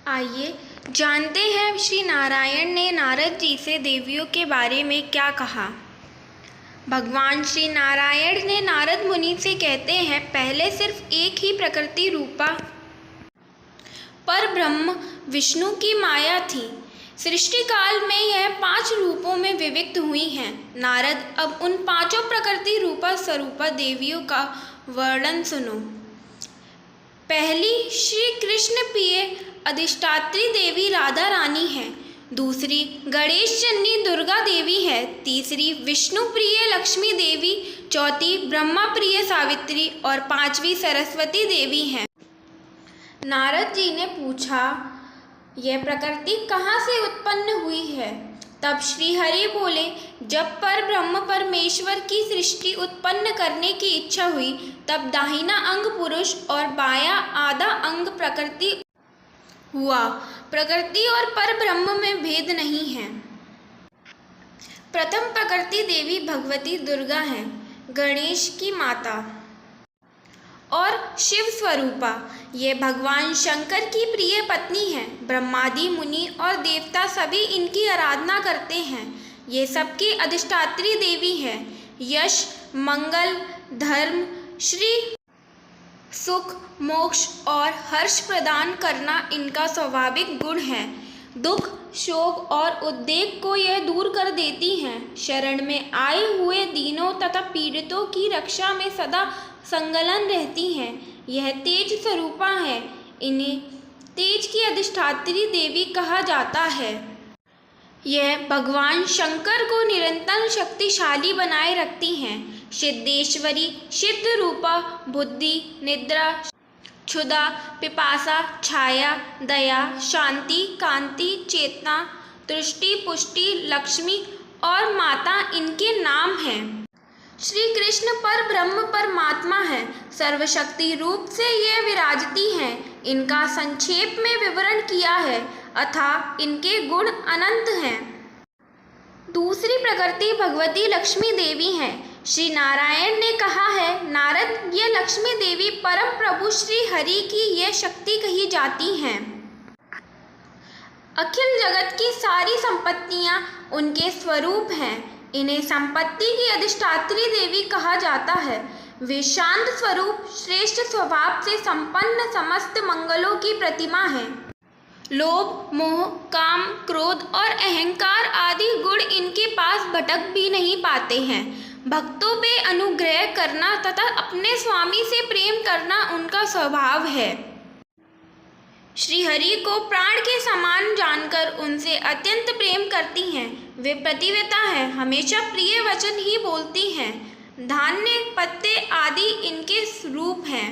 आइए जानते हैं श्री नारायण ने नारद जी से देवियों के बारे में क्या कहा। भगवान श्री नारायण ने नारद मुनि से कहते हैं, पहले सिर्फ एक ही प्रकृति रूपा पर ब्रह्म विष्णु की माया थी। सृष्टि काल में यह 5 रूपों में विविक्त हुई हैं। नारद, अब उन 5 प्रकृति रूपा स्वरूपा देवियों का वर्णन सुनो। पहली श्री कृष्ण प्रिय अधिष्ठात्री देवी राधा रानी है। दूसरी गणेश चन्नी दुर्गा देवी है। तीसरी विष्णु प्रिय लक्ष्मी देवी, चौथी ब्रह्मा प्रिय सावित्री और 5वीं सरस्वती देवी है। नारद जी ने पूछा, यह प्रकृति कहाँ से उत्पन्न हुई है? तब श्री हरि बोले, जब पर ब्रह्म परमेश्वर की सृष्टि उत्पन्न करने की इच्छा हुई, तब दाहिना अंग पुरुष और बायां आधा अंग प्रकृति हुआ। प्रकृति और पर ब्रह्म में भेद नहीं है। प्रथम प्रकृति देवी भगवती दुर्गा है, गणेश की माता और शिव स्वरूपा। ये भगवान शंकर की प्रिय पत्नी है। ब्रह्मादि मुनि और देवता सभी इनकी आराधना करते हैं। ये सबकी अधिष्ठात्री देवी है। यश, मंगल, धर्म, श्री, सुख, मोक्ष और हर्ष प्रदान करना इनका स्वाभाविक गुण है। दुख, शोक और उद्वेग को यह दूर कर देती हैं। शरण में आए हुए दीनों तथा पीड़ितों की रक्षा में सदा संलग्न रहती हैं। यह तेज स्वरूपा है। इन्हें तेज की अधिष्ठात्री देवी कहा जाता है। यह भगवान शंकर को निरंतर शक्तिशाली बनाए रखती हैं। सिद्धेश्वरी, सिद्ध रूपा, बुद्धि, निद्रा, क्षुधा, पिपासा, छाया, दया, शांति, कांति, चेतना, दृष्टि, पुष्टि, लक्ष्मी और माता इनके नाम हैं। श्री कृष्ण पर ब्रह्म परमात्मा है। सर्वशक्ति रूप से ये विराजती हैं। इनका संक्षेप में विवरण किया है, अतः इनके गुण अनंत हैं। दूसरी प्रकृति भगवती लक्ष्मी देवी हैं। श्री नारायण ने कहा है, नारद, ये लक्ष्मी देवी परम प्रभु श्री हरि की ये शक्ति कही जाती हैं। अखिल जगत की सारी संपत्तियां उनके स्वरूप हैं। इन्हें संपत्ति की अधिष्ठात्री देवी कहा जाता है। वे शांत स्वरूप, श्रेष्ठ स्वभाव से संपन्न समस्त मंगलों की प्रतिमा है। लोभ, मोह, काम, क्रोध और अहंकार आदि गुण इनके पास भटक भी नहीं पाते हैं। भक्तों पे अनुग्रह करना तथा अपने स्वामी से प्रेम करना उनका स्वभाव है। श्री हरि को प्राण के समान जानकर उनसे अत्यंत प्रेम करती हैं। वे पतिव्रता हैं, हमेशा प्रिय वचन ही बोलती हैं। धान्य, पत्ते आदि इनके रूप हैं।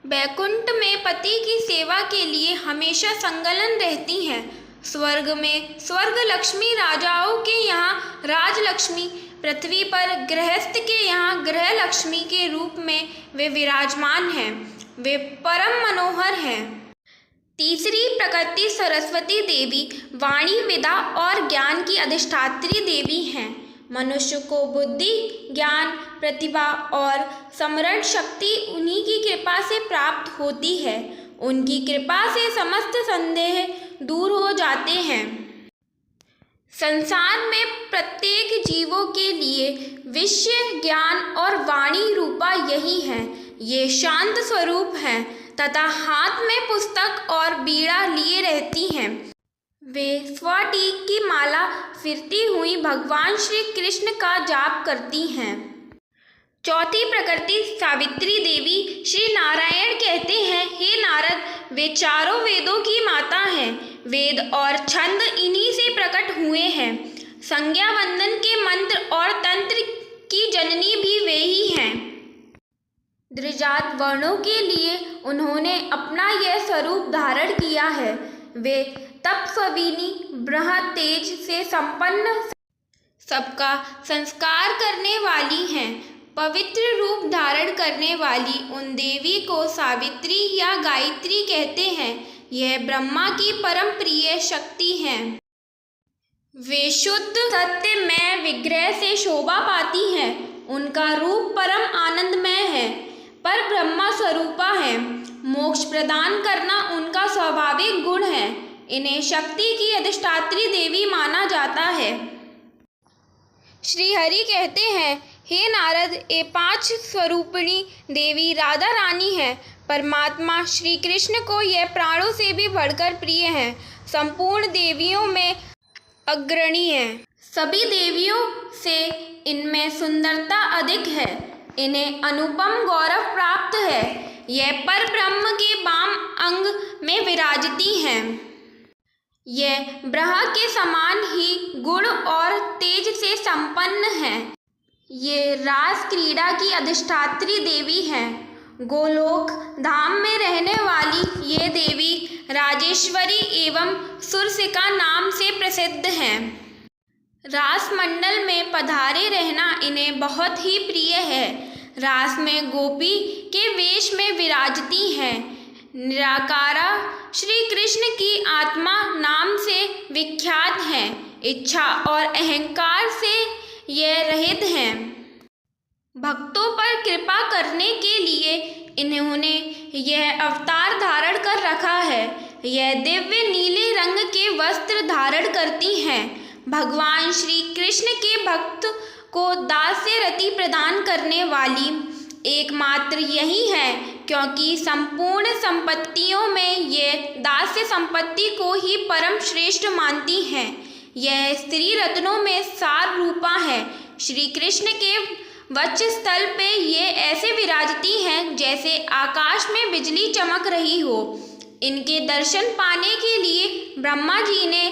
बैकुंठ में पति की सेवा के लिए हमेशा संलग्न रहती हैं। स्वर्ग में स्वर्ग लक्ष्मी, राजाओं के यहाँ राजलक्ष्मी, पृथ्वी पर गृहस्थ के यहाँ गृह लक्ष्मी के रूप में वे विराजमान हैं। वे परम मनोहर हैं। तीसरी प्रकृति सरस्वती देवी वाणी, विद्या और ज्ञान की अधिष्ठात्री देवी हैं। मनुष्य को बुद्धि, ज्ञान, प्रतिभा और स्मरण शक्ति उन्हीं की कृपा से प्राप्त होती है। उनकी कृपा से समस्त संदेह दूर हो जाते हैं। संसार में प्रत्येक जीवों के लिए विषय, ज्ञान और वाणी रूपा यही है। ये शांत स्वरूप हैं तथा हाथ में पुस्तक और बीड़ा लिए रहती हैं। वे स्वटीक की माला फिरती हुई भगवान श्री कृष्ण का जाप करती हैं। चौथी प्रकृति सावित्री देवी श्री नारायण कहते हैं, हे नारद, वे चारों वेदों की माता हैं। वेद और छंद इन्हीं से प्रकट हुए हैं। संज्ञा, वंदन के मंत्र और तंत्र की जननी भी वे ही हैं। द्विजात वर्णों के लिए उन्होंने अपना यह स्वरूप धारण किया है। वे तपस्विनी, बृहत तेज से संपन्न, सबका संस्कार करने वाली हैं। पवित्र रूप धारण करने वाली उन देवी को सावित्री या गायत्री कहते हैं। यह ब्रह्मा की परम प्रिय शक्ति हैं। वे शुद्ध सत्यमय विग्रह से शोभा पाती हैं। उनका रूप परम आनंदमय है। पर ब्रह्मा स्वरूपा है। मोक्ष प्रदान करना उनका स्वाभाविक गुण इन्हें शक्ति की अधिष्ठात्री देवी माना जाता है। श्री हरि कहते हैं, हे नारद, ये 5 स्वरूपिणी देवी राधा रानी है। परमात्मा श्री कृष्ण को यह प्राणों से भी बढ़कर प्रिय हैं, संपूर्ण देवियों में अग्रणी है। सभी देवियों से इनमें सुंदरता अधिक है, इन्हें अनुपम गौरव प्राप्त है। यह पर ब्रह्म के वाम अंग में विराजती हैं। यह ब्रह्मा के समान ही गुण और तेज से संपन्न है। ये रास क्रीड़ा की अधिष्ठात्री देवी हैं। गोलोक धाम में रहने वाली ये देवी राजेश्वरी एवं सुरसिका नाम से प्रसिद्ध हैं। रास मंडल में पधारे रहना इन्हें बहुत ही प्रिय है। रास में गोपी के वेश में विराजती हैं। निराकारा श्री कृष्ण की आत्मा नाम से विख्यात हैं। इच्छा और अहंकार से यह रहित हैं। भक्तों पर कृपा करने के लिए इन्होंने यह अवतार धारण कर रखा है। यह दिव्य नीले रंग के वस्त्र धारण करती हैं। भगवान श्री कृष्ण के भक्त को दास्य रति प्रदान करने वाली एकमात्र यही है, क्योंकि संपूर्ण संपत्तियों में ये दास्य संपत्ति को ही परम श्रेष्ठ मानती हैं। यह स्त्री रत्नों में सार रूपा है। श्री कृष्ण के वक्षस्थल पे ये ऐसे विराजती हैं जैसे आकाश में बिजली चमक रही हो। इनके दर्शन पाने के लिए ब्रह्मा जी ने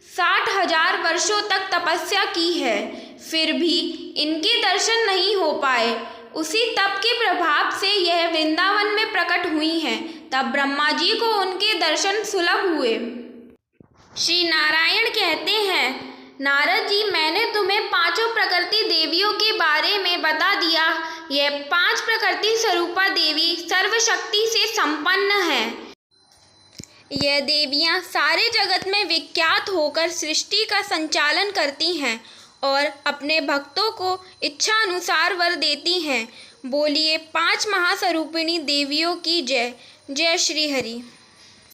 60,000 वर्षों तक तपस्या की है, फिर भी इनके दर्शन नहीं हो पाए। उसी तप के प्रभाव से यह वृंदावन में प्रकट हुई हैं। तब ब्रह्मा जी को उनके दर्शन सुलभ हुए। श्री नारायण कहते हैं, नारद जी, मैंने तुम्हें 5 प्रकृति देवियों के बारे में बता दिया। यह 5 प्रकृति स्वरूपा देवी सर्वशक्ति से संपन्न है। यह देवियां सारे जगत में विख्यात होकर सृष्टि का संचालन करती हैं और अपने भक्तों को इच्छा अनुसार वर देती हैं। बोलिए 5 महास्वरूपिणी देवियों की जय। जय श्री हरि।